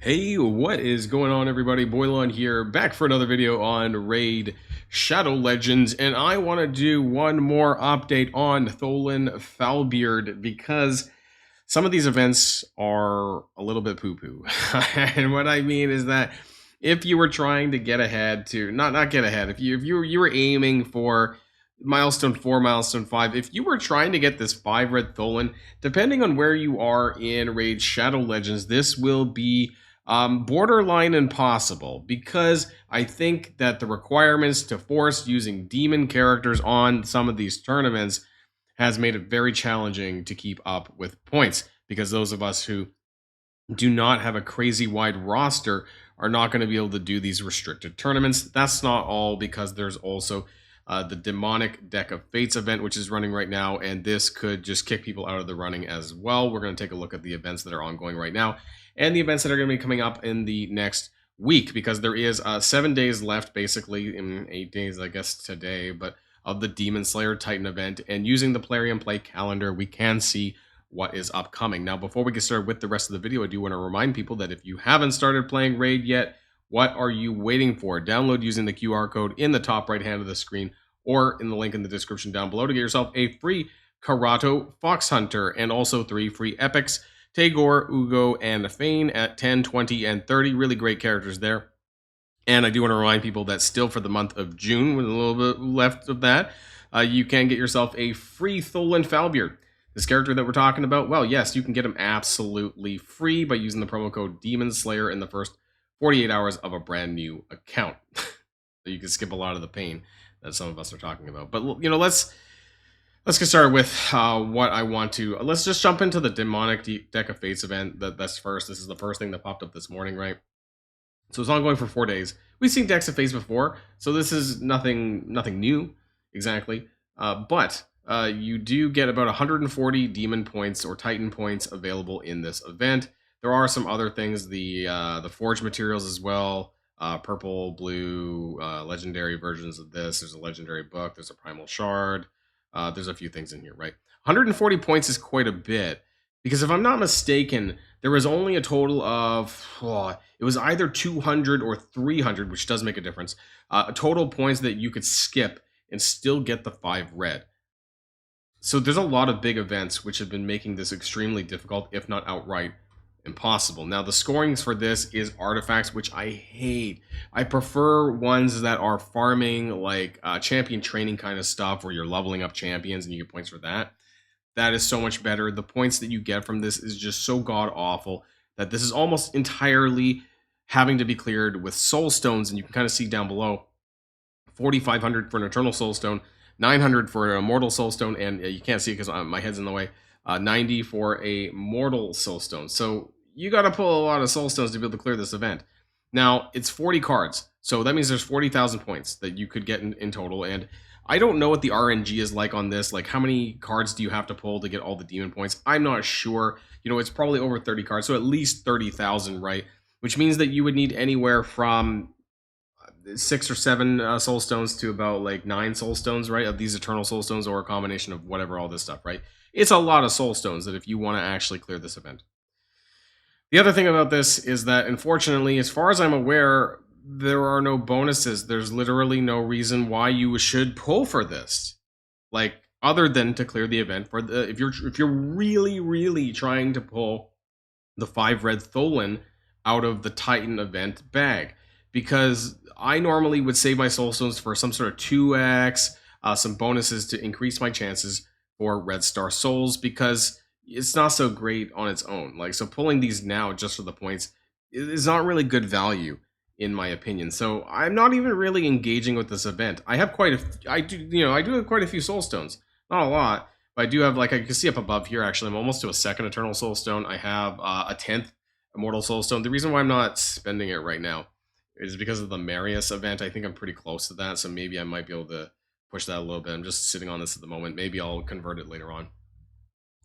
Hey, what is going on, everybody? Boilon here, back for another video on Raid Shadow Legends, and I want to do one more update on Tholin Foulbeard because some of these events are a little bit poo-poo. And what I mean is that if you were trying to get ahead to not get ahead, if you were aiming for milestone 4, milestone 5, if you were trying to get this 5 red Tholin, depending on where you are in Raid Shadow Legends, this will be borderline impossible, because I think that the requirements to force using demon characters on some of these tournaments has made it very challenging to keep up with points, because those of us who do not have a crazy wide roster are not going to be able to do these restricted tournaments. That's not all, because there's also the Demonic Deck of Fates event, which is running right now, and this could just kick people out of the running as well. We're going to take a look at the events that are ongoing right now and the events that are going to be coming up in the next week, because there is 7 days left, basically in 8 days, I guess, today, but of the Demon Slayer Titan event. And using the Plarium and Play calendar, we can see what is upcoming. Now, before we get started with the rest of the video, I do want to remind people that if you haven't started playing Raid yet, what are you waiting for? Download using the QR code in the top right hand of the screen or in the link in the description down below to get yourself a free Karato Fox Hunter and also 3 free epics, Tagore, Ugo, and Fane at 10, 20, and 30. Really great characters there. And I do want to remind people that still for the month of June, with a little bit left of that, you can get yourself a free Tholin Foulbeard. This character that we're talking about, well, yes, you can get him absolutely free by using the promo code Demon Slayer in the first 48 hours of a brand new account. So you can skip a lot of the pain that some of us are talking about. But, you know, let's get started with what I want to. Let's just jump into the Demonic Deck of Fates event. That's first. This is the first thing that popped up this morning, right? So it's ongoing for 4 days. We've seen Decks of Fates before, so this is nothing new exactly. But you do get about 140 demon points or titan points available in this event. There are some other things, the forge materials as well, purple, blue, legendary versions of this. There's a legendary book. There's a primal shard. There's a few things in here, right? 140 points is quite a bit, because if I'm not mistaken, there was only a total of, it was either 200 or 300, which does make a difference, total points that you could skip and still get the 5 red. So there's a lot of big events which have been making this extremely difficult, if not outright impossible. Now, the scorings for this is artifacts, which I hate. I prefer ones that are farming, like champion training kind of stuff, where you're leveling up champions and you get points for that. That is so much better. The points that you get from this is just so god-awful that this is almost entirely having to be cleared with soul stones, and you can kind of see down below 4,500 for an eternal soul stone, 900 for an immortal soul stone, and you can't see it because my head's in the way, 90 for a mortal soul stone. So you got to pull a lot of soul stones to be able to clear this event. Now, it's 40 cards, so that means there's 40,000 points that you could get in total, and I don't know what the RNG is like on this. Like, how many cards do you have to pull to get all the demon points? I'm not sure. You know, it's probably over 30 cards, so at least 30,000, right? Which means that you would need anywhere from 6 or 7 soul stones to about like 9 soul stones, right? Of these eternal soul stones, or a combination of whatever, all this stuff, right? It's a lot of soul stones that if you want to actually clear this event. The other thing about this is that, unfortunately, as far as I'm aware, there are no bonuses. There's literally no reason why you should pull for this, like, other than to clear the event. For the if you're really trying to pull the 5 red Tholin out of the Titan event bag, because I normally would save my soul stones for some sort of 2x, some bonuses to increase my chances for red star souls, because it's not so great on its own. Like, so pulling these now just for the points is not really good value, in my opinion. So I'm not even really engaging with this event. I have I do have quite a few soul stones. Not a lot, but I do have, like, I can see up above here, actually, I'm almost to a 2nd eternal soul stone. I have a 10th immortal soul stone. The reason why I'm not spending it right now is because of the Marius event. I think I'm pretty close to that, so maybe I might be able to push that a little bit. I'm just sitting on this at the moment. Maybe I'll convert it later on.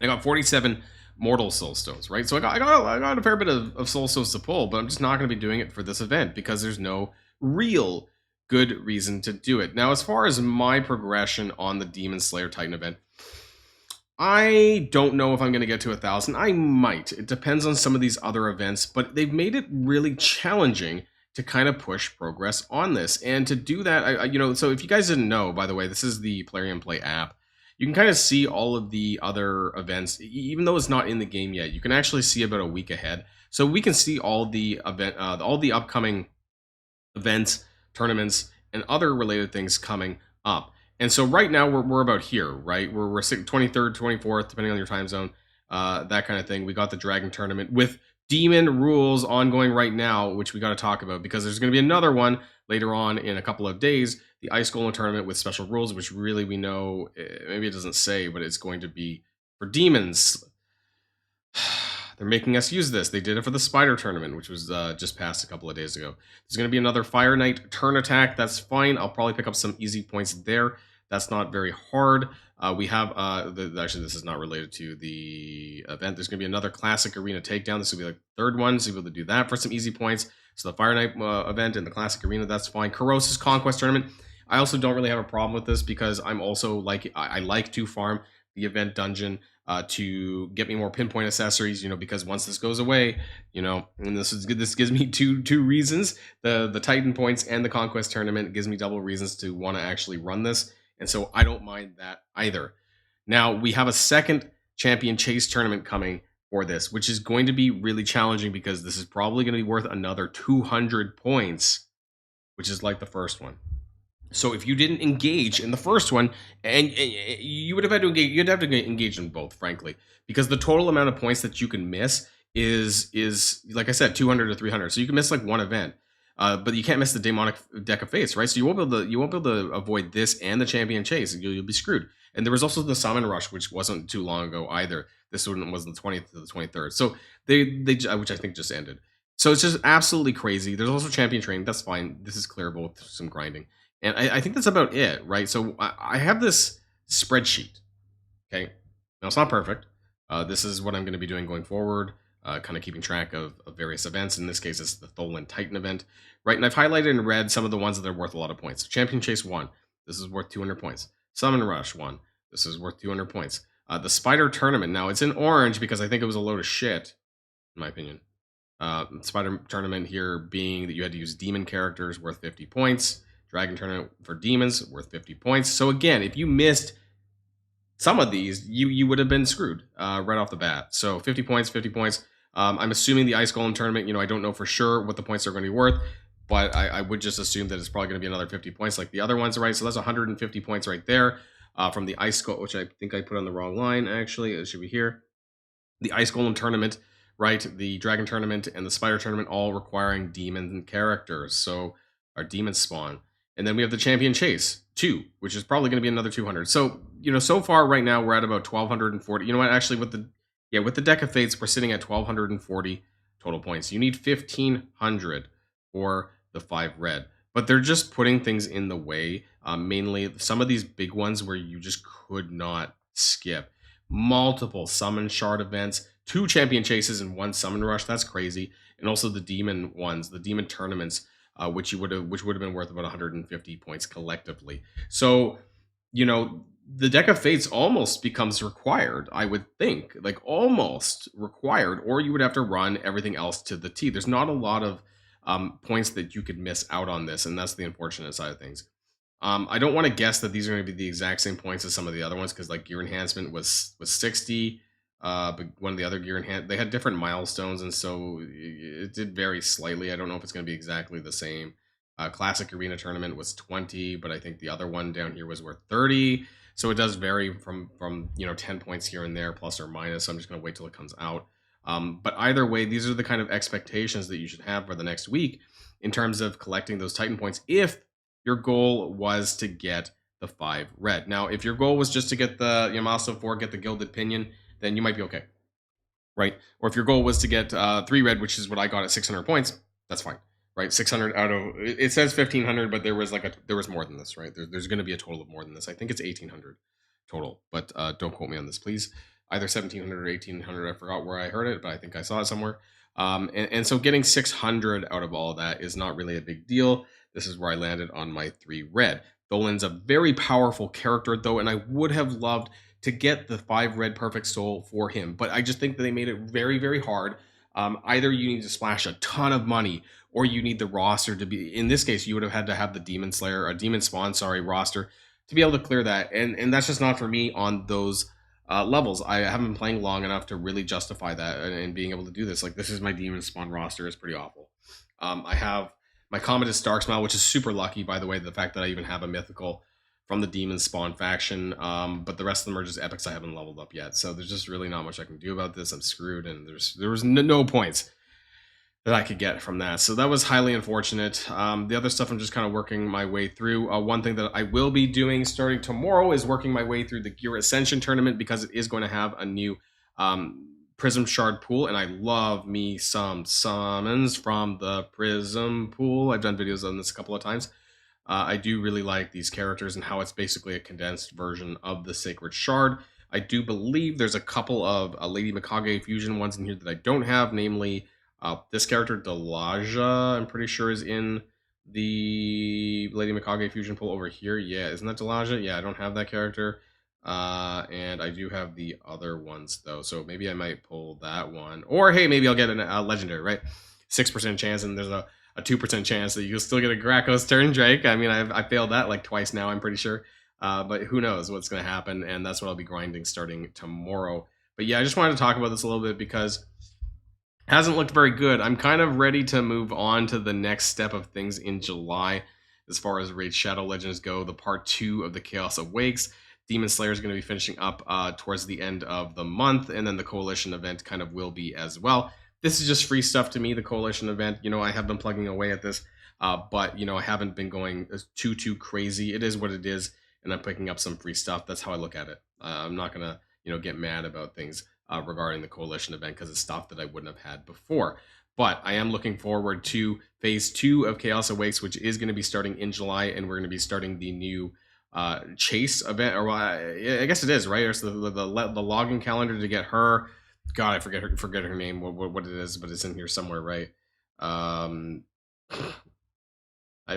I got 47 mortal soul stones, right? So I got a fair bit of soul stones to pull, but I'm just not going to be doing it for this event because there's no real good reason to do it. Now, as far as my progression on the Demon Slayer Titan event, I don't know if I'm going to get to 1,000. I might. It depends on some of these other events, but they've made it really challenging to kind of push progress on this. And to do that, so if you guys didn't know, by the way, this is the Play and Play app. You can kind of see all of the other events, even though it's not in the game yet. You can actually see about a week ahead, so we can see all the upcoming events, tournaments, and other related things coming up. And so right now we're about here, right? We're 23rd, 24th, depending on your time zone, that kind of thing. We got the Dragon Tournament with Demon rules ongoing right now, which we got to talk about because there's going to be another one later on in a couple of days, the Ice Golem Tournament with special rules, which really we know, maybe it doesn't say, but it's going to be for demons. They're making us use this. They did it for the Spider Tournament, which was just passed a couple of days ago. There's going to be another Fire Knight turn attack. That's fine. I'll probably pick up some easy points there. That's not very hard. We have, actually, this is not related to the event. There's going to be another Classic Arena Takedown. This will be the third one, so you'll be able to do that for some easy points. So the Fire Knight event and the Classic Arena, that's fine. Corrosis Conquest Tournament. I also don't really have a problem with this because I'm also I like to farm the event dungeon to get me more pinpoint accessories, because once this goes away, and this gives me two reasons, the Titan points and the Conquest Tournament gives me double reasons to want to actually run this, and so I don't mind that either. Now, we have a second Champion Chase Tournament coming for this, which is going to be really challenging because this is probably going to be worth another 200 points, which is like the first one. So if you didn't engage in the first one, and you would have had to engage, you'd have to engage in both, frankly, because the total amount of points that you can miss is like I said, 200 to 300. So you can miss like one event, but you can't miss the Demonic Deck of Fates, right? So you won't be able to avoid this and the Champion Chase. You'll be screwed. And there was also the Summon Rush, which wasn't too long ago either. This one was the 20th to the 23rd. So they which I think just ended. So it's just absolutely crazy. There's also Champion Training. That's fine. This is clearable with some grinding. And I think that's about it, right? So I have this spreadsheet, okay? Now, it's not perfect. This is what I'm going to be doing going forward, kind of keeping track of various events. In this case, it's the Tholin Titan event, right? And I've highlighted in red some of the ones that are worth a lot of points. Champion Chase 1, this is worth 200 points. Summon Rush 1, this is worth 200 points. The Spider Tournament, now it's in orange because I think it was a load of shit, in my opinion. Spider Tournament here being that you had to use demon characters worth 50 points. Dragon Tournament for demons worth 50 points. So again, if you missed some of these, you would have been screwed right off the bat. So 50 points, 50 points. I'm assuming the Ice Golem Tournament, I don't know for sure what the points are going to be worth, but I would just assume that it's probably going to be another 50 points like the other ones, right? So that's 150 points right there from the Ice Golem, which I think I put on the wrong line, actually. It should be here. The Ice Golem Tournament, right? The Dragon Tournament and the Spider Tournament all requiring demon characters. So our demon spawn. And then we have the Champion Chase 2, which is probably going to be another 200. So, so far right now we're at about 1,240. You know what? Actually, with the Deck of Fates, we're sitting at 1,240 total points. You need 1,500 for the 5 red. But they're just putting things in the way. Mainly some of these big ones where you just could not skip. Multiple Summon Shard events, 2 Champion Chases and 1 Summon Rush. That's crazy. And also the Demon ones, the Demon Tournaments. Which would have been worth about 150 points collectively. So, the Deck of Fates almost becomes required, I would think, like almost required, or you would have to run everything else to the T. There's not a lot of points that you could miss out on this, and that's the unfortunate side of things. I don't want to guess that these are going to be the exact same points as some of the other ones, because like Gear Enhancement was 60. But one of the other gear they had different milestones, and so it did vary slightly. I don't know if it's going to be exactly the same. Classic Arena Tournament was 20, but I think the other one down here was worth 30. So it does vary from 10 points here and there, plus or minus. So I'm just going to wait till it comes out. But either way, these are the kind of expectations that you should have for the next week in terms of collecting those Titan points if your goal was to get the 5 red. Now, if your goal was just to get the milestone 4, get the Gilded Pinion, then you might be okay, right? Or if your goal was to get 3 red, which is what I got at 600 points, that's fine, right? 600 out of, it says 1,500, but there was more than this, right? There's going to be a total of more than this. I think it's 1,800 total, but don't quote me on this, please. Either 1,700 or 1,800, I forgot where I heard it, but I think I saw it somewhere. And so getting 600 out of all of that is not really a big deal. This is where I landed on my 3 red. Tholin's a very powerful character, though, and I would have loved to get the 5 red perfect soul for him. But I just think that they made it very, very hard. Either you need to splash a ton of money, or you need the roster to be, in this case, you would have had to have the Demon Slayer, or Demon Spawn, sorry, roster to be able to clear that. And that's just not for me on those levels. I haven't been playing long enough to really justify that and being able to do this. Like, this is my Demon Spawn roster is pretty awful. I have my Commodus Darksmile, which is super lucky, by the way, the fact that I even have a mythical from the Demon Spawn faction. But the rest of them are just epics I haven't leveled up yet. So there's just really not much I can do about this. I'm screwed, and there was no points that I could get from that. So that was highly unfortunate. The other stuff I'm just kind of working my way through. One thing that I will be doing starting tomorrow is working my way through the Gear Ascension tournament, because it is going to have a new Prism Shard pool, and I love me some summons from the Prism pool. I've done videos on this a couple of times. I do really like these characters and how it's basically a condensed version of the Sacred Shard. I do believe there's a couple of Lady Mikage fusion ones in here that I don't have, namely this character, Delaja, I'm pretty sure is in the Lady Mikage fusion pool over here. Yeah, isn't that Delaja? Yeah, I don't have that character. And I do have the other ones, though, so maybe I might pull that one. Or, hey, maybe I'll get a legendary, right? 6% chance, and there's a 2% chance that you'll still get a Gracchus Turn Drake. I mean, I failed that like twice now, I'm pretty sure. But who knows what's going to happen, and that's what I'll be grinding starting tomorrow. But yeah, I just wanted to talk about this a little bit because it hasn't looked very good. I'm kind of ready to move on to the next step of things in July as far as Raid Shadow Legends go. The part 2 of the Chaos Awakes. Demon Slayer is going to be finishing up towards the end of the month, and then the Coalition event kind of will be as well. This is just free stuff to me, the Coalition event. You know, I have been plugging away at this, but, you know, I haven't been going too crazy. It is what it is, and I'm picking up some free stuff. That's how I look at it. I'm not going to, you know, get mad about things regarding the Coalition event, because it's stuff that I wouldn't have had before. But I am looking forward to Phase 2 of Chaos Awakes, which is going to be starting in July, and we're going to be starting the new chase event, or I guess it is, right? It's the login calendar to get her. God, I forget her name, what it is, but it's in here somewhere, right? I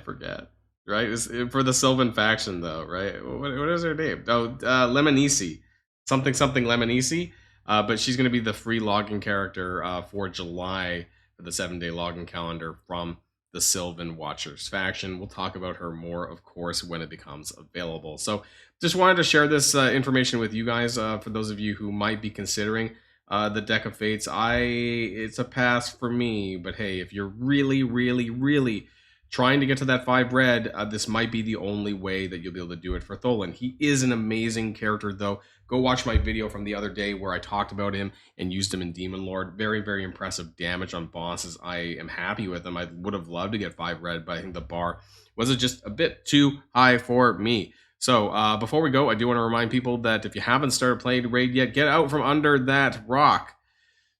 forget, right? It's for the Sylvan faction, though, right? What is her name? Oh, Lemonisi, something Lemonisi. But she's going to be the free login character for July for the 7-day login calendar from the Sylvan Watchers faction. We'll talk about her more, of course, when it becomes available. So just wanted to share this information with you guys, for those of you who might be considering the Deck of Fates. It's a pass for me, but hey, if you're really trying to get to that 5 red, this might be the only way that you'll be able to do it for Tholin. He is an amazing character, though. Go watch my video from the other day where I talked about him and used him in Demon Lord. Very impressive damage on bosses. I am happy with him. I would have loved to get 5 red, but I think the bar was just a bit too high for me. So before we go, I do want to remind people that if you haven't started playing Raid yet, get out from under that rock.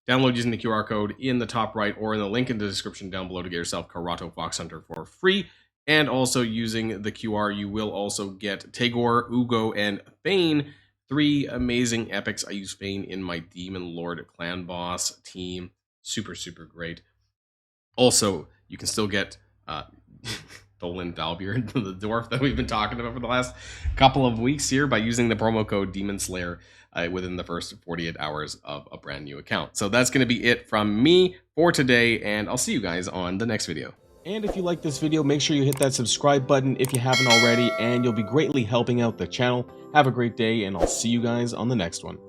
Download using the QR code in the top right or in the link in the description down below to get yourself Karato Fox Hunter for free. And also using the QR, you will also get Tagore, Ugo, and Thane. 3 amazing epics. I use Thane in my Demon Lord clan boss team. Super great. Also, you can still get Tholin Valbeard, the dwarf that we've been talking about for the last couple of weeks here, by using the promo code Demon Slayer within the first 48 hours of a brand new account. So that's going to be it from me for today, and I'll see you guys on the next video. And if you like this video, make sure you hit that subscribe button if you haven't already, and you'll be greatly helping out the channel. Have a great day, and I'll see you guys on the next one.